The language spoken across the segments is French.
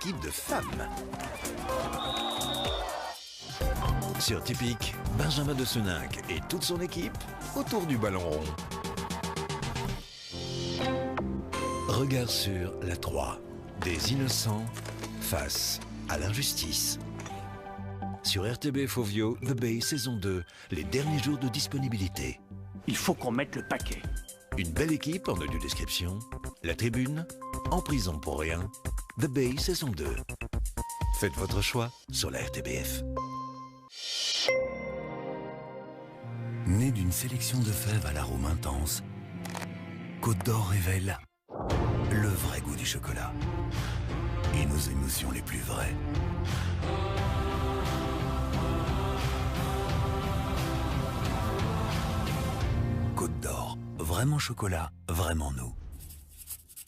équipe de femmes. Sur Typique, Benjamin de Seninck et toute son équipe autour du ballon rond. Regard sur la 3. Des innocents face à l'injustice. Sur RTBF Fovio, The Bay saison 2, les derniers jours de disponibilité. Il faut qu'on mette le paquet. Une belle équipe en audio description. La Tribune, en prison pour rien. The Bay saison 2. Faites votre choix sur la RTBF. Né d'une sélection de fèves à l'arôme intense, Côte d'Or révèle le vrai goût du chocolat et nos émotions les plus vraies. Côte d'Or, vraiment chocolat, vraiment nous.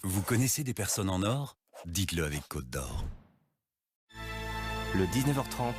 Vous connaissez des personnes en or? Dites-le avec Côte d'Or. Le 19h30,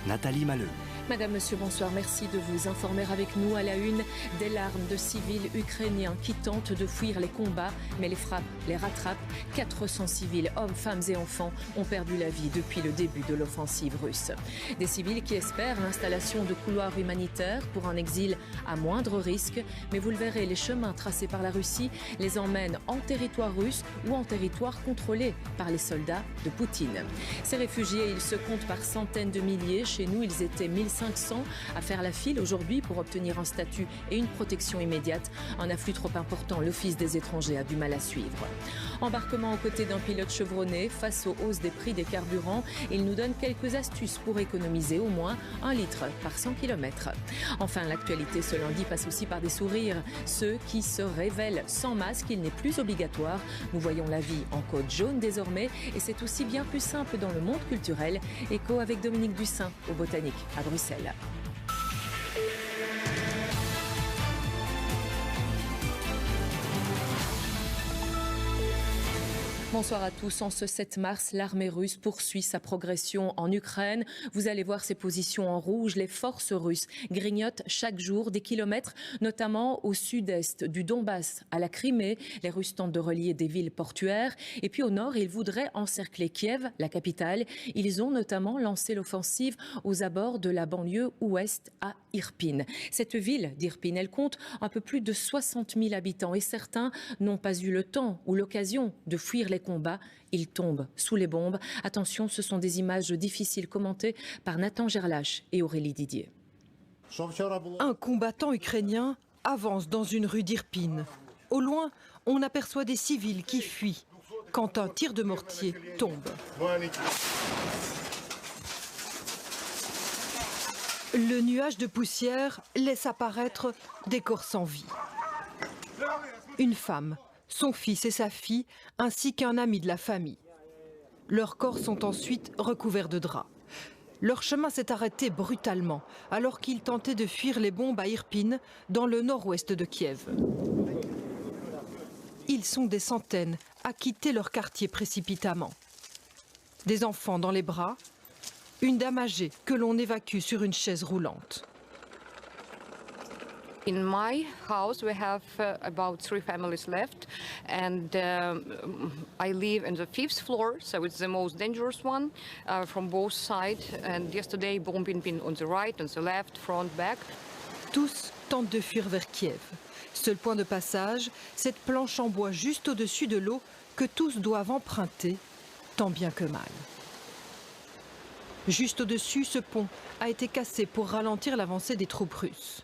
Nathalie Maleux. Madame, Monsieur, bonsoir. Merci de vous informer avec nous à la une des larmes de civils ukrainiens qui tentent de fuir les combats, mais les frappes les rattrapent. 400 civils, hommes, femmes et enfants, ont perdu la vie depuis le début de l'offensive russe. Des civils qui espèrent l'installation de couloirs humanitaires pour un exil à moindre risque, mais vous le verrez, les chemins tracés par la Russie les emmènent en territoire russe ou en territoire contrôlé par les soldats de Poutine. Ces réfugiés, ils se comptent par centaines de milliers. Chez nous, ils étaient 1500 à faire la file aujourd'hui pour obtenir un statut et une protection immédiate. Un afflux trop important, l'Office des étrangers a du mal à suivre. Embarquement aux côtés d'un pilote chevronné face aux hausses des prix des carburants. Il nous donne quelques astuces pour économiser au moins 1 litre par 100 km. Enfin, l'actualité ce lundi passe aussi par des sourires. Ceux qui se révèlent sans masque, il n'est plus obligatoire. Nous voyons la vie en code jaune désormais et c'est aussi bien plus simple dans le monde culturel. Écho avec Dominique Dussin au Botanique à Bruxelles. Bonsoir à tous. En ce 7 mars, l'armée russe poursuit sa progression en Ukraine. Vous allez voir ses positions en rouge. Les forces russes grignotent chaque jour des kilomètres, notamment au sud-est du Donbass, à la Crimée. Les Russes tentent de relier des villes portuaires. Et puis au nord, ils voudraient encercler Kiev, la capitale. Ils ont notamment lancé l'offensive aux abords de la banlieue ouest à Irpin. Cette ville d'Irpin, elle compte un peu plus de 60 000 habitants et certains n'ont pas eu le temps ou l'occasion de fuir les combats. Ils tombent sous les bombes. Attention, ce sont des images difficiles commentées par Nathan Gerlache et Aurélie Didier. Un combattant ukrainien avance dans une rue d'Irpin. Au loin, on aperçoit des civils qui fuient quand un tir de mortier tombe. Le nuage de poussière laisse apparaître des corps sans vie. Une femme, son fils et sa fille, ainsi qu'un ami de la famille. Leurs corps sont ensuite recouverts de draps. Leur chemin s'est arrêté brutalement alors qu'ils tentaient de fuir les bombes à Irpin, dans le nord-ouest de Kiev. Ils sont des centaines à quitter leur quartier précipitamment. Des enfants dans les bras, une dame âgée que l'on évacue sur une chaise roulante. In my house, we have about 3 families left, and I live on the 5th floor, so it's the most dangerous one from both sides. And yesterday, bombing been on the right, on the left, front, back. Tous tentent de fuir vers Kiev. Seul point de passage, cette planche en bois juste au-dessus de l'eau que tous doivent emprunter, tant bien que mal. Juste au-dessus, ce pont a été cassé pour ralentir l'avancée des troupes russes.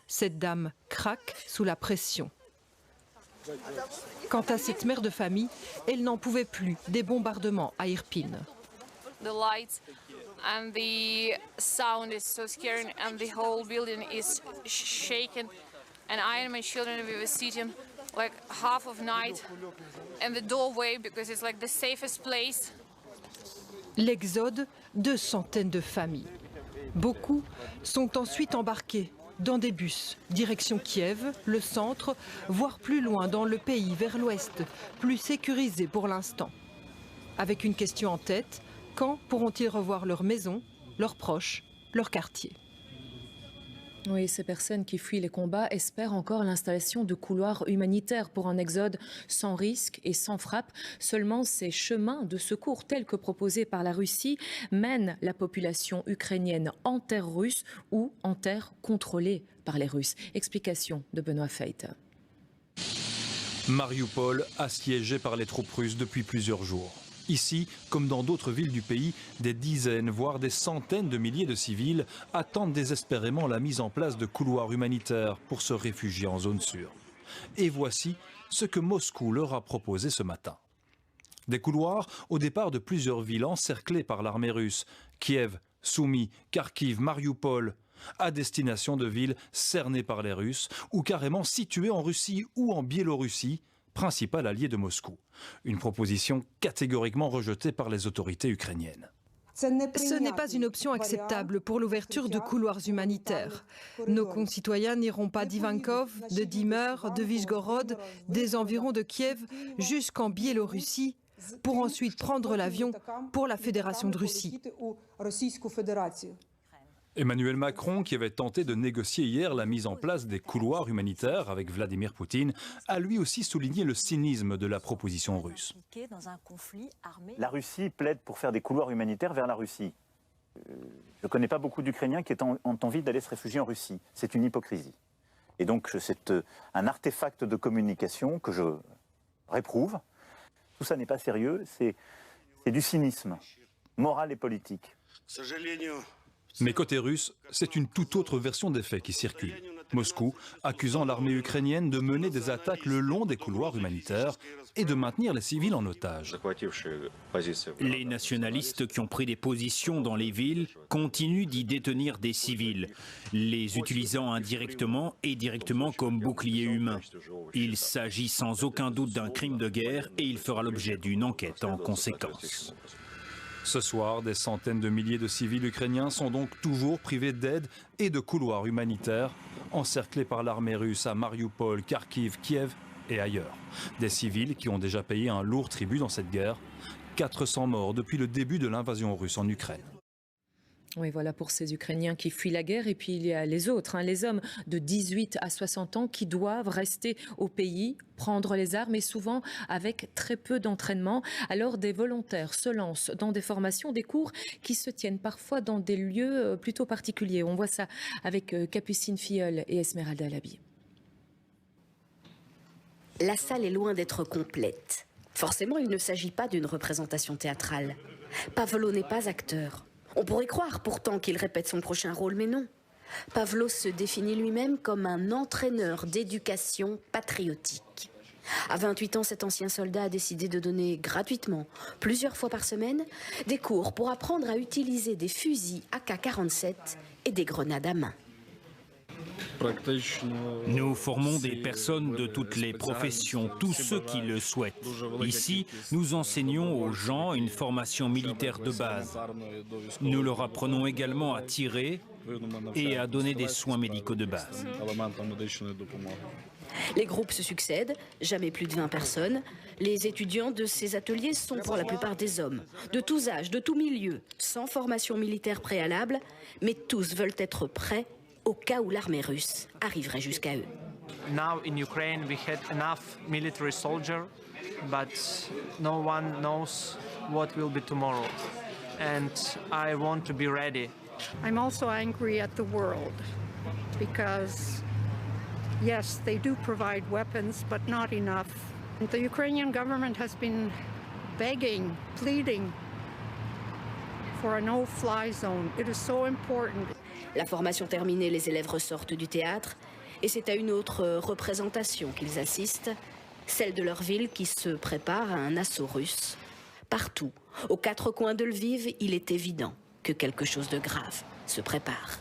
Cette dame craque sous la pression. Quant à cette mère de famille, elle n'en pouvait plus des bombardements à Irpin. The lights and the sound is so scary and the whole building is shaken. And I and my children, we were sitting like half of night in the doorway because it's like the safest place. L'exode de centaines de familles. Beaucoup sont ensuite embarqués dans des bus, direction Kiev, le centre, voire plus loin dans le pays, vers l'ouest, plus sécurisé pour l'instant. Avec une question en tête, quand pourront-ils revoir leur maison, leurs proches, leur quartier? Oui, ces personnes qui fuient les combats espèrent encore l'installation de couloirs humanitaires pour un exode sans risque et sans frappe. Seulement, ces chemins de secours tels que proposés par la Russie mènent la population ukrainienne en terre russe ou en terre contrôlée par les Russes. Explication de Benoît Feith. Mariupol assiégé par les troupes russes depuis plusieurs jours. Ici, comme dans d'autres villes du pays, des dizaines, voire des centaines de milliers de civils attendent désespérément la mise en place de couloirs humanitaires pour se réfugier en zone sûre. Et voici ce que Moscou leur a proposé ce matin. Des couloirs au départ de plusieurs villes encerclées par l'armée russe, Kiev, Soumy, Kharkiv, Mariupol, à destination de villes cernées par les Russes ou carrément situées en Russie ou en Biélorussie, principal allié de Moscou. Une proposition catégoriquement rejetée par les autorités ukrainiennes. Ce n'est pas une option acceptable pour l'ouverture de couloirs humanitaires. Nos concitoyens n'iront pas d'Ivankov, de Dimer, de Vyshgorod, des environs de Kiev jusqu'en Biélorussie pour ensuite prendre l'avion pour la Fédération de Russie. Emmanuel Macron, qui avait tenté de négocier hier la mise en place des couloirs humanitaires avec Vladimir Poutine, a lui aussi souligné le cynisme de la proposition russe. La Russie plaide pour faire des couloirs humanitaires vers la Russie. Je ne connais pas beaucoup d'Ukrainiens qui ont envie d'aller se réfugier en Russie. C'est une hypocrisie. Et donc c'est un artefact de communication que je réprouve. Tout ça n'est pas sérieux, c'est du cynisme moral et politique. Mais côté russe, c'est une toute autre version des faits qui circule. Moscou accusant l'armée ukrainienne de mener des attaques le long des couloirs humanitaires et de maintenir les civils en otage. Les nationalistes qui ont pris des positions dans les villes continuent d'y détenir des civils, les utilisant indirectement et directement comme boucliers humains. Il s'agit sans aucun doute d'un crime de guerre et il fera l'objet d'une enquête en conséquence. Ce soir, des centaines de milliers de civils ukrainiens sont donc toujours privés d'aide et de couloirs humanitaires, encerclés par l'armée russe à Mariupol, Kharkiv, Kiev et ailleurs. Des civils qui ont déjà payé un lourd tribut dans cette guerre. 400 morts depuis le début de l'invasion russe en Ukraine. Oui, voilà pour ces Ukrainiens qui fuient la guerre. Et puis il y a les autres, les hommes de 18 à 60 ans qui doivent rester au pays, prendre les armes et souvent avec très peu d'entraînement. Alors des volontaires se lancent dans des formations, des cours qui se tiennent parfois dans des lieux plutôt particuliers. On voit ça avec Capucine Filleul et Esmeralda Labi. La salle est loin d'être complète. Forcément, il ne s'agit pas d'une représentation théâtrale. Pavlo n'est pas acteur. On pourrait croire pourtant qu'il répète son prochain rôle, mais non. Pavlo se définit lui-même comme un entraîneur d'éducation patriotique. À 28 ans, cet ancien soldat a décidé de donner gratuitement, plusieurs fois par semaine, des cours pour apprendre à utiliser des fusils AK-47 et des grenades à main. Nous formons des personnes de toutes les professions, tous ceux qui le souhaitent. Ici, nous enseignons aux gens une formation militaire de base. Nous leur apprenons également à tirer et à donner des soins médicaux de base. Les groupes se succèdent, jamais plus de 20 personnes. Les étudiants de ces ateliers sont pour la plupart des hommes, de tous âges, de tous milieux, sans formation militaire préalable, mais tous veulent être prêts au cas où l'armée russe arriverait jusqu'à eux. Now in Ukraine we had enough military soldiers, but no one knows what will be tomorrow. And I want to be ready. I'm also angry at the world because yes, they do provide weapons, but not enough. The Ukrainian government has been begging, pleading for a no-fly zone. It is so important. La formation terminée, les élèves ressortent du théâtre et c'est à une autre représentation qu'ils assistent, celle de leur ville qui se prépare à un assaut russe. Partout, aux quatre coins de Lviv, il est évident que quelque chose de grave se prépare.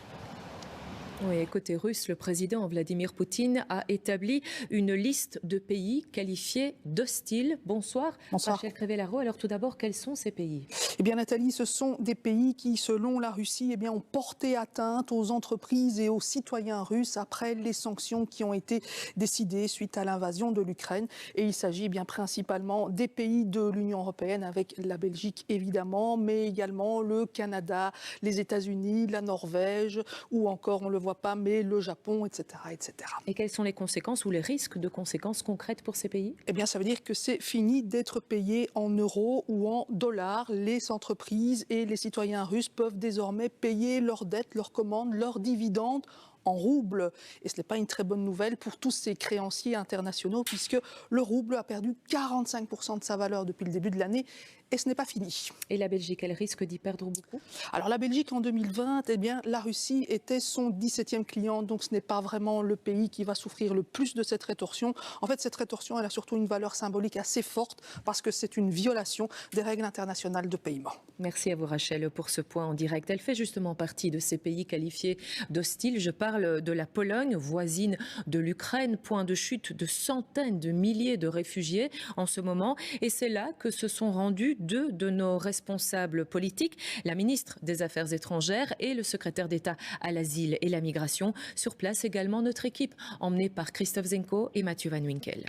Oui, côté russe, le président Vladimir Poutine a établi une liste de pays qualifiés d'hostiles. Bonsoir. Bonsoir. Rachel Crevellaro. Alors tout d'abord, quels sont ces pays? Eh bien Nathalie, ce sont des pays qui, selon la Russie, ont porté atteinte aux entreprises et aux citoyens russes après les sanctions qui ont été décidées suite à l'invasion de l'Ukraine. Et il s'agit bien principalement des pays de l'Union européenne avec la Belgique évidemment, mais également le Canada, les États-Unis, la Norvège ou encore, on le voit pas, mais le Japon, etc., etc. Et quelles sont les conséquences ou les risques de conséquences concrètes pour ces pays? Eh bien, ça veut dire que c'est fini d'être payé en euros ou en dollars. Les entreprises et les citoyens russes peuvent désormais payer leurs dettes, leurs commandes, leurs dividendes en roubles. Et ce n'est pas une très bonne nouvelle pour tous ces créanciers internationaux, puisque le rouble a perdu 45% de sa valeur depuis le début de l'année. Et ce n'est pas fini. Et la Belgique, elle risque d'y perdre beaucoup? Alors la Belgique en 2020, eh bien, la Russie était son 17e client, donc ce n'est pas vraiment le pays qui va souffrir le plus de cette rétorsion. En fait, cette rétorsion, elle a surtout une valeur symbolique assez forte parce que c'est une violation des règles internationales de paiement. Merci à vous Rachel pour ce point en direct. Elle fait justement partie de ces pays qualifiés d'hostiles. Je parle de la Pologne, voisine de l'Ukraine, point de chute de centaines de milliers de réfugiés en ce moment. Et c'est là que se sont rendus deux de nos responsables politiques, la ministre des Affaires étrangères et le secrétaire d'État à l'asile et la migration. Sur place également notre équipe, emmenée par Christophe Zenko et Mathieu Van Winkel.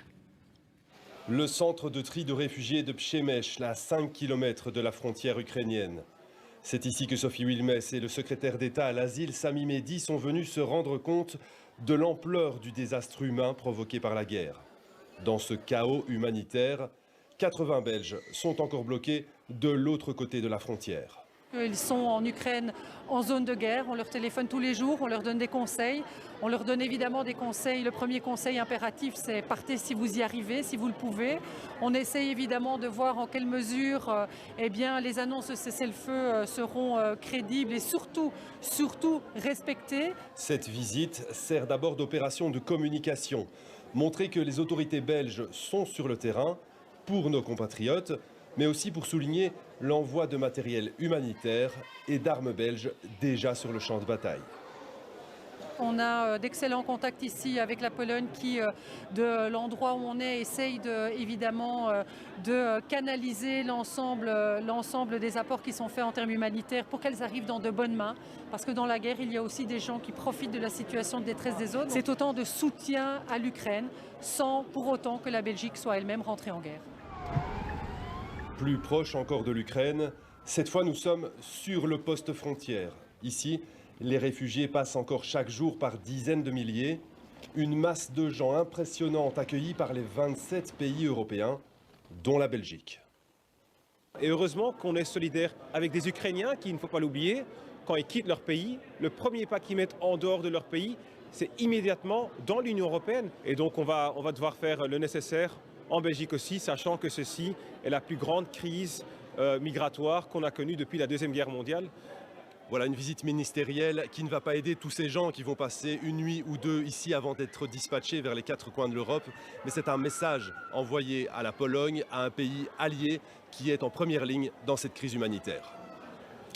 Le centre de tri de réfugiés de Przemyśl, à 5 km de la frontière ukrainienne. C'est ici que Sophie Wilmès et le secrétaire d'État à l'asile, Sami Mehdi, sont venus se rendre compte de l'ampleur du désastre humain provoqué par la guerre. Dans ce chaos humanitaire, 80 Belges sont encore bloqués de l'autre côté de la frontière. Ils sont en Ukraine en zone de guerre, on leur téléphone tous les jours, on leur donne des conseils. On leur donne évidemment des conseils. Le premier conseil impératif, c'est partez si vous y arrivez, si vous le pouvez. On essaye évidemment de voir en quelle mesure eh bien, les annonces de cessez-le-feu seront crédibles et surtout respectées. Cette visite sert d'abord d'opération de communication. Montrer que les autorités belges sont sur le terrain pour nos compatriotes, mais aussi pour souligner l'envoi de matériel humanitaire et d'armes belges déjà sur le champ de bataille. On a d'excellents contacts ici avec la Pologne qui, de l'endroit où on est, essaye évidemment de canaliser l'ensemble des apports qui sont faits en termes humanitaires pour qu'elles arrivent dans de bonnes mains. Parce que dans la guerre, il y a aussi des gens qui profitent de la situation de détresse des autres. C'est autant de soutien à l'Ukraine sans pour autant que la Belgique soit elle-même rentrée en guerre. Plus proche encore de l'Ukraine, cette fois nous sommes sur le poste frontière. Ici, les réfugiés passent encore chaque jour par dizaines de milliers. Une masse de gens impressionnante accueillis par les 27 pays européens, dont la Belgique. Et heureusement qu'on est solidaire avec des Ukrainiens qui, il ne faut pas l'oublier, quand ils quittent leur pays, le premier pas qu'ils mettent en dehors de leur pays, c'est immédiatement dans l'Union européenne. Et donc on va devoir faire le nécessaire en Belgique aussi, sachant que ceci est la plus grande crise migratoire qu'on a connue depuis la Deuxième Guerre mondiale. Voilà une visite ministérielle qui ne va pas aider tous ces gens qui vont passer une nuit ou deux ici avant d'être dispatchés vers les quatre coins de l'Europe. Mais c'est un message envoyé à la Pologne, à un pays allié qui est en première ligne dans cette crise humanitaire.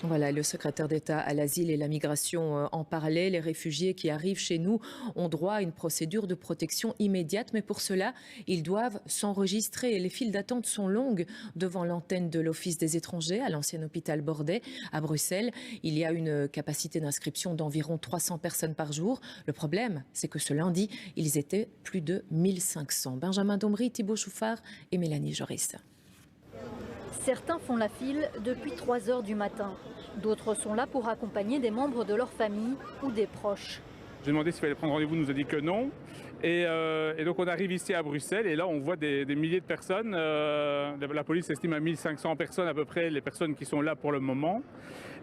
Voilà, le secrétaire d'État à l'asile et la migration en parlait. Les réfugiés qui arrivent chez nous ont droit à une procédure de protection immédiate, mais pour cela, ils doivent s'enregistrer. Les files d'attente sont longues devant l'antenne de l'Office des étrangers à l'ancien hôpital Bordet à Bruxelles. Il y a une capacité d'inscription d'environ 300 personnes par jour. Le problème, c'est que ce lundi, ils étaient plus de 1500. Benjamin Dombry, Thibaut Chouffard et Mélanie Joris. Certains font la file depuis 3 heures du matin. D'autres sont là pour accompagner des membres de leur famille ou des proches. J'ai demandé s'il fallait prendre rendez-vous, il nous a dit que non. Et donc on arrive ici à Bruxelles et là on voit des milliers de personnes. La police estime à 1500 personnes à peu près les personnes qui sont là pour le moment.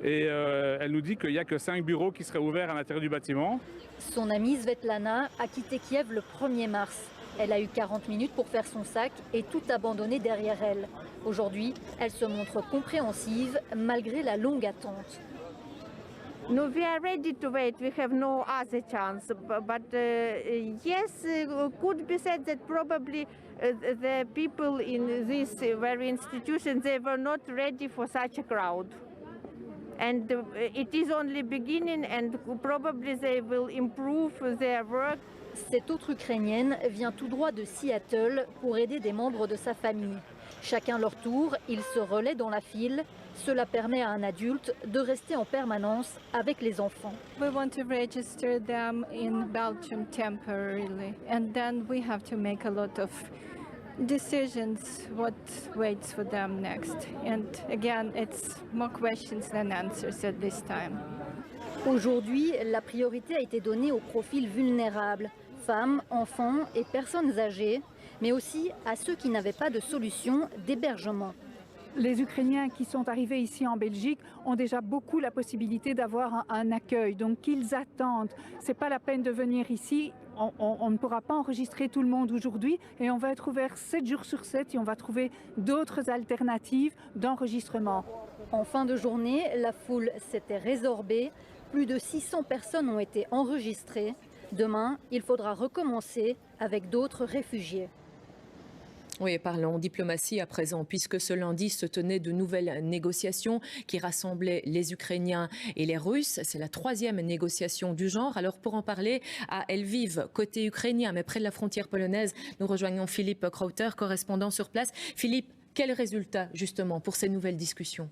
Et elle nous dit qu'il n'y a que 5 bureaux qui seraient ouverts à l'intérieur du bâtiment. Son amie Svetlana a quitté Kiev le 1er mars. Elle a eu 40 minutes pour faire son sac et tout abandonner derrière elle. Aujourd'hui, elle se montre compréhensive malgré la longue attente. No, we are ready to wait. We have no other chance. But yes, could be said that probably the people in this very institution, they were not ready for such a crowd. And it is only beginning and probably they will improve their work. Cette autre Ukrainienne vient tout droit de Seattle pour aider des membres de sa famille. Chacun leur tour, ils se relaient dans la file. Cela permet à un adulte de rester en permanence avec les enfants. We want to register them in Belgium temporarily, and then we have to make a lot of decisions what waits for them next. And again, it's more questions than answers at this time. Aujourd'hui, la priorité a été donnée aux profils vulnérables, femmes, enfants et personnes âgées, mais aussi à ceux qui n'avaient pas de solution d'hébergement. Les Ukrainiens qui sont arrivés ici en Belgique ont déjà beaucoup la possibilité d'avoir un accueil. Donc qu'ils attendent. Ce n'est pas la peine de venir ici. On ne pourra pas enregistrer tout le monde aujourd'hui et on va être ouvert 7 jours sur 7 et on va trouver d'autres alternatives d'enregistrement. En fin de journée, la foule s'était résorbée. Plus de 600 personnes ont été enregistrées. Demain, il faudra recommencer avec d'autres réfugiés. Oui, parlons diplomatie à présent, puisque ce lundi se tenaient de nouvelles négociations qui rassemblaient les Ukrainiens et les Russes. C'est la 3e négociation du genre. Alors pour en parler à Lviv, côté ukrainien, mais près de la frontière polonaise, nous rejoignons Philippe Krauter, correspondant sur place. Philippe, quel résultat justement pour ces nouvelles discussions ?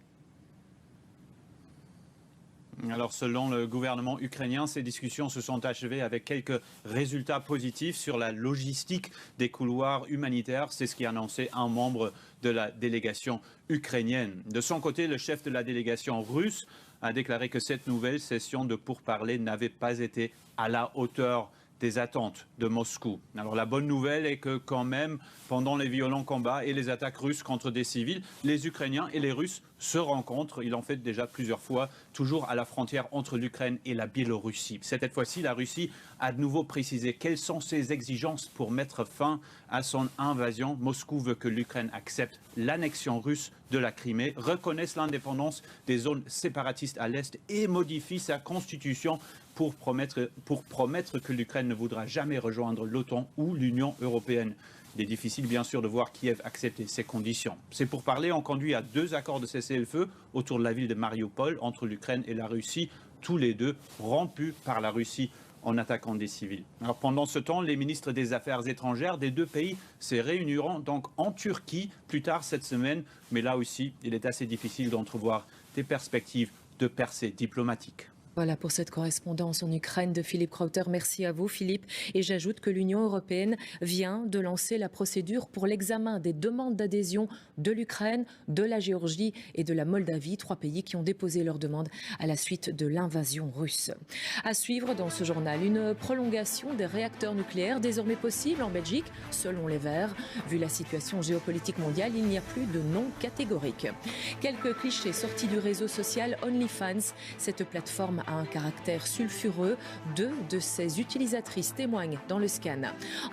Alors selon le gouvernement ukrainien, ces discussions se sont achevées avec quelques résultats positifs sur la logistique des couloirs humanitaires. C'est ce qu'a annoncé un membre de la délégation ukrainienne. De son côté, le chef de la délégation russe a déclaré que cette nouvelle session de pourparlers n'avait pas été à la hauteur des attentes de Moscou. Alors la bonne nouvelle est que quand même, pendant les violents combats et les attaques russes contre des civils, les Ukrainiens et les Russes se rencontrent. Ils l'ont fait déjà plusieurs fois, toujours à la frontière entre l'Ukraine et la Biélorussie. Cette fois-ci, la Russie a de nouveau précisé quelles sont ses exigences pour mettre fin à son invasion. Moscou veut que l'Ukraine accepte l'annexion russe de la Crimée, reconnaisse l'indépendance des zones séparatistes à l'Est et modifie sa constitution pour promettre que l'Ukraine ne voudra jamais rejoindre l'OTAN ou l'Union européenne. Il est difficile bien sûr de voir Kiev accepter ces conditions. Ces pourparlers ont conduit à 2 accords de cessez-le-feu autour de la ville de Mariupol entre l'Ukraine et la Russie, tous les deux rompus par la Russie en attaquant des civils. Alors pendant ce temps, les ministres des Affaires étrangères des 2 pays se réuniront donc en Turquie plus tard cette semaine, mais là aussi, il est assez difficile d'entrevoir des perspectives de percée diplomatique. Voilà pour cette correspondance en Ukraine de Philippe Krauter. Merci à vous Philippe. Et j'ajoute que l'Union européenne vient de lancer la procédure pour l'examen des demandes d'adhésion de l'Ukraine, de la Géorgie et de la Moldavie, 3 pays qui ont déposé leurs demandes à la suite de l'invasion russe. À suivre dans ce journal, une prolongation des réacteurs nucléaires désormais possible en Belgique, selon les Verts. Vu la situation géopolitique mondiale, il n'y a plus de nom catégorique. Quelques clichés sortis du réseau social OnlyFans. Cette plateforme a un caractère sulfureux. 2 de ses utilisatrices témoignent dans le scan.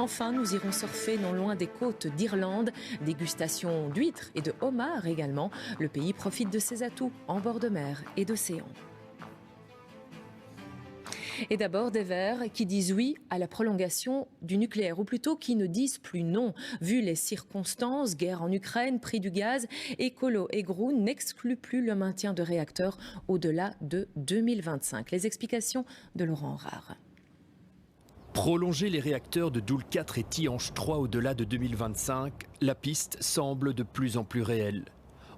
Enfin, nous irons surfer non loin des côtes d'Irlande. Dégustation d'huîtres et de homards également. Le pays profite de ses atouts en bord de mer et d'océan. Et d'abord des Verts qui disent oui à la prolongation du nucléaire, ou plutôt qui ne disent plus non. Vu les circonstances, guerre en Ukraine, prix du gaz, Écolo et Grou n'excluent plus le maintien de réacteurs au-delà de 2025. Les explications de Laurent Rare. Prolonger les réacteurs de Doel 4 et Tihange 3 au-delà de 2025, la piste semble de plus en plus réelle.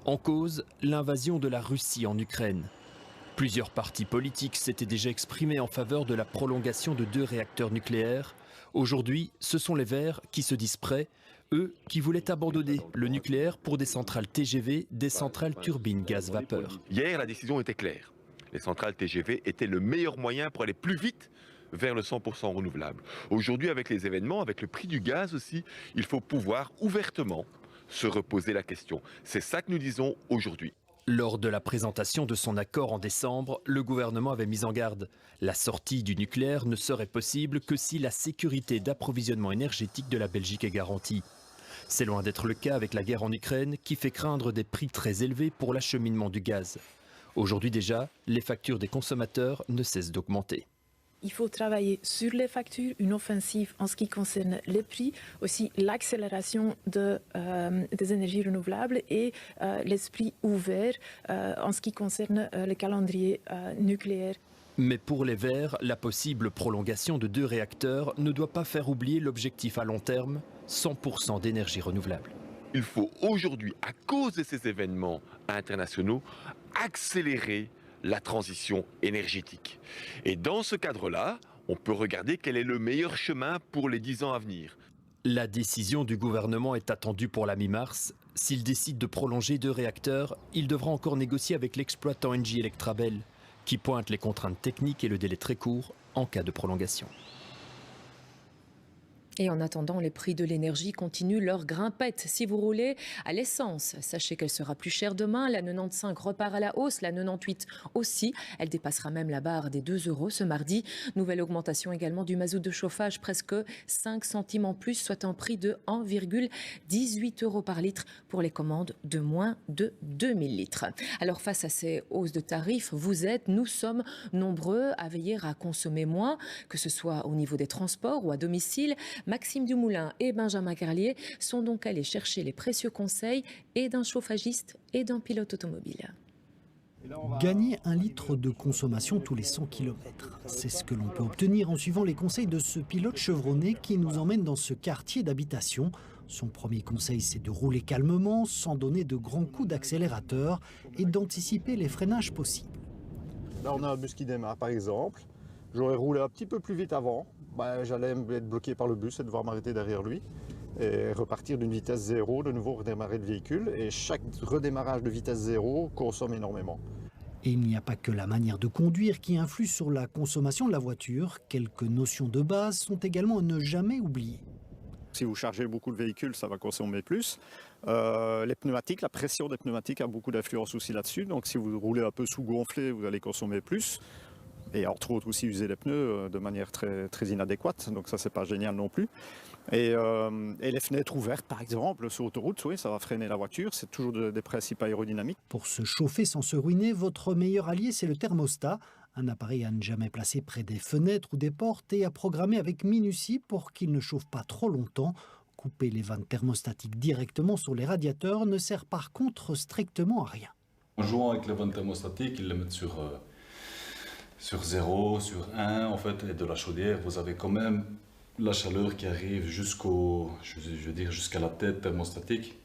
En cause, l'invasion de la Russie en Ukraine. Plusieurs partis politiques s'étaient déjà exprimés en faveur de la prolongation de 2 réacteurs nucléaires. Aujourd'hui, ce sont les Verts qui se disent prêts, eux qui voulaient abandonner le nucléaire pour des centrales TGV, des centrales turbines gaz-vapeur. Hier, la décision était claire. Les centrales TGV étaient le meilleur moyen pour aller plus vite vers le 100% renouvelable. Aujourd'hui, avec les événements, avec le prix du gaz aussi, il faut pouvoir ouvertement se reposer la question. C'est ça que nous disons aujourd'hui. Lors de la présentation de son accord en décembre, le gouvernement avait mis en garde. La sortie du nucléaire ne serait possible que si la sécurité d'approvisionnement énergétique de la Belgique est garantie. C'est loin d'être le cas avec la guerre en Ukraine qui fait craindre des prix très élevés pour l'acheminement du gaz. Aujourd'hui déjà, les factures des consommateurs ne cessent d'augmenter. Il faut travailler sur les factures, une offensive en ce qui concerne les prix, aussi l'accélération des énergies renouvelables et l'esprit ouvert en ce qui concerne le calendrier nucléaire. Mais pour les Verts, la possible prolongation de 2 réacteurs ne doit pas faire oublier l'objectif à long terme, 100% d'énergie renouvelable. Il faut aujourd'hui, à cause de ces événements internationaux, accélérer la transition énergétique. Et dans ce cadre-là, on peut regarder quel est le meilleur chemin pour les 10 ans à venir. La décision du gouvernement est attendue pour la mi-mars. S'il décide de prolonger 2 réacteurs, il devra encore négocier avec l'exploitant Engie Electrabel. qui pointe les contraintes techniques et le délai très court en cas de prolongation. Et en attendant, les prix de l'énergie continuent leur grimpette. Si vous roulez à l'essence, sachez qu'elle sera plus chère demain. La 95 repart à la hausse, la 98 aussi. Elle dépassera même la barre des 2 € ce mardi. Nouvelle augmentation également du mazout de chauffage, presque 5 centimes en plus, soit un prix de 1,18 € par litre pour les commandes de moins de 2000 litres. Alors face à ces hausses de tarifs, nous sommes nombreux à veiller à consommer moins, que ce soit au niveau des transports ou à domicile. Maxime Dumoulin et Benjamin Carlier sont donc allés chercher les précieux conseils et d'un chauffagiste et d'un pilote automobile. Gagner 1 litre de consommation tous les 100 km. C'est ce que l'on peut obtenir en suivant les conseils de ce pilote chevronné qui nous emmène dans ce quartier d'habitation. Son premier conseil, c'est de rouler calmement, sans donner de grands coups d'accélérateur et d'anticiper les freinages possibles. Là, on a un bus qui démarre, par exemple. J'aurais roulé un petit peu plus vite avant. J'allais être bloqué par le bus et devoir m'arrêter derrière lui et repartir d'une vitesse 0, de nouveau redémarrer le véhicule. Et chaque redémarrage de vitesse 0 consomme énormément. Et il n'y a pas que la manière de conduire qui influe sur la consommation de la voiture. Quelques notions de base sont également à ne jamais oublier. Si vous chargez beaucoup le véhicule, ça va consommer plus. Les pneumatiques, la pression des pneumatiques a beaucoup d'influence aussi là-dessus. Donc si vous roulez un peu sous-gonflé, vous allez consommer plus. Et entre autres aussi user les pneus de manière très, très inadéquate, donc ça c'est pas génial non plus. Et les fenêtres ouvertes par exemple sur autoroute, oui, ça va freiner la voiture, c'est toujours des principes aérodynamiques. Pour se chauffer sans se ruiner, votre meilleur allié c'est le thermostat, un appareil à ne jamais placer près des fenêtres ou des portes et à programmer avec minutie pour qu'il ne chauffe pas trop longtemps. Couper les vannes thermostatiques directement sur les radiateurs ne sert par contre strictement à rien. En jouant avec les vannes thermostatiques, ils les mettent sur 0, sur 1 en fait, et de la chaudière, vous avez quand même la chaleur qui arrive jusqu'à la tête thermostatique,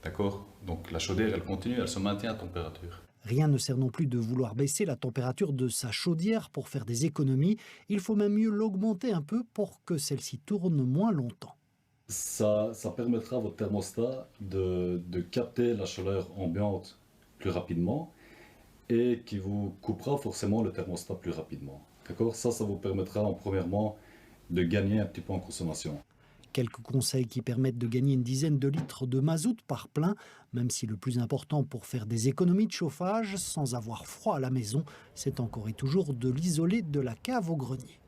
d'accord? Donc la chaudière, elle continue, elle se maintient à température. Rien ne sert non plus de vouloir baisser la température de sa chaudière pour faire des économies. Il faut même mieux l'augmenter un peu pour que celle-ci tourne moins longtemps. Ça permettra à votre thermostat de capter la chaleur ambiante plus rapidement et qui vous coupera forcément le thermostat plus rapidement. D'accord ? Ça vous permettra premièrement de gagner un petit peu en consommation. Quelques conseils qui permettent de gagner une dizaine de litres de mazout par plein, même si le plus important pour faire des économies de chauffage sans avoir froid à la maison, c'est encore et toujours de l'isoler de la cave au grenier.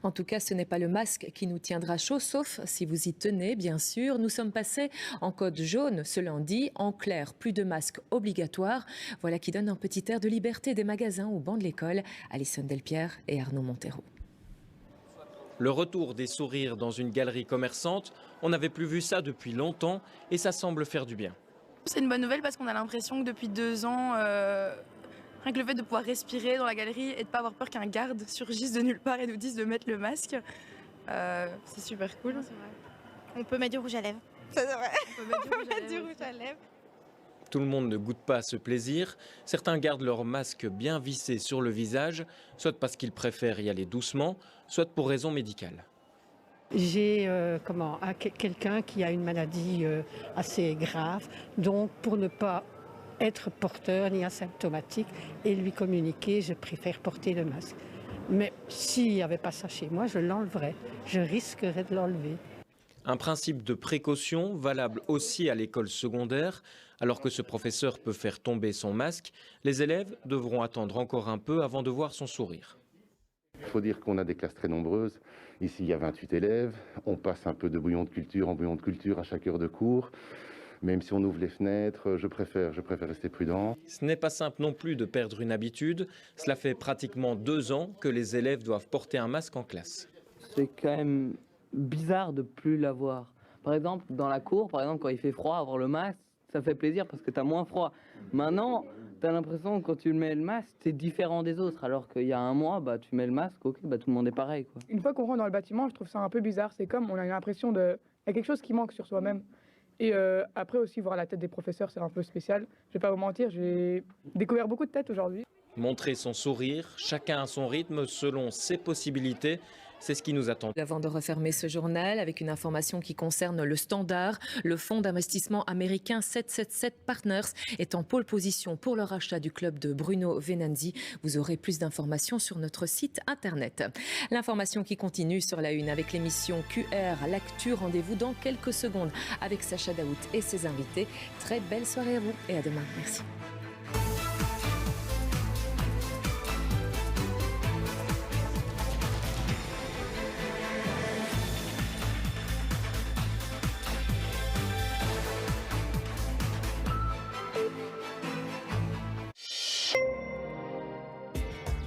En tout cas, ce n'est pas le masque qui nous tiendra chaud, sauf si vous y tenez, bien sûr. Nous sommes passés en code jaune ce lundi. En clair, plus de masques obligatoires. Voilà qui donne un petit air de liberté des magasins au banc de l'école. Alison Delpierre et Arnaud Montero. Le retour des sourires dans une galerie commerçante, on n'avait plus vu ça depuis longtemps et ça semble faire du bien. C'est une bonne nouvelle parce qu'on a l'impression que depuis 2 ans, rien que le fait de pouvoir respirer dans la galerie et de ne pas avoir peur qu'un garde surgisse de nulle part et nous dise de mettre le masque, c'est super cool. On peut mettre du rouge à lèvres. C'est vrai. On peut mettre du rouge à lèvres. Tout le monde ne goûte pas à ce plaisir. Certains gardent leur masque bien vissé sur le visage, soit parce qu'ils préfèrent y aller doucement, soit pour raison médicale. J'ai quelqu'un qui a une maladie assez grave, donc pour ne pas être porteur ni asymptomatique et lui communiquer, je préfère porter le masque. Mais s'il n'y avait pas ça chez moi, je l'enleverais. Je risquerais de l'enlever. Un principe de précaution valable aussi à l'école secondaire. Alors que ce professeur peut faire tomber son masque, les élèves devront attendre encore un peu avant de voir son sourire. Il faut dire qu'on a des classes très nombreuses. Ici, il y a 28 élèves. On passe un peu de bouillon de culture en bouillon de culture à chaque heure de cours. Même si on ouvre les fenêtres, je préfère rester prudent. Ce n'est pas simple non plus de perdre une habitude. Cela fait pratiquement 2 ans que les élèves doivent porter un masque en classe. C'est quand même bizarre de plus l'avoir. Par exemple, dans la cour, quand il fait froid, avoir le masque, ça fait plaisir parce que tu as moins froid. Maintenant, tu as l'impression que quand tu mets le masque, tu es différent des autres. Alors qu'il y a un mois, tu mets le masque, ok, tout le monde est pareil, quoi. Une fois qu'on rentre dans le bâtiment, je trouve ça un peu bizarre. C'est comme on a l'impression il y a quelque chose qui manque sur soi-même. Et après aussi, voir la tête des professeurs, c'est un peu spécial. Je vais pas vous mentir, j'ai découvert beaucoup de têtes aujourd'hui. Montrer son sourire, chacun à son rythme, selon ses possibilités. C'est ce qui nous attend. Avant de refermer ce journal avec une information qui concerne le Standard, le fonds d'investissement américain 777 Partners est en pole position pour le rachat du club de Bruno Venanzi. Vous aurez plus d'informations sur notre site internet. L'information qui continue sur la une avec l'émission QR, l'actu. Rendez-vous dans quelques secondes avec Sacha Daout et ses invités. Très belle soirée à vous et à demain. Merci.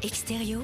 Extérieur,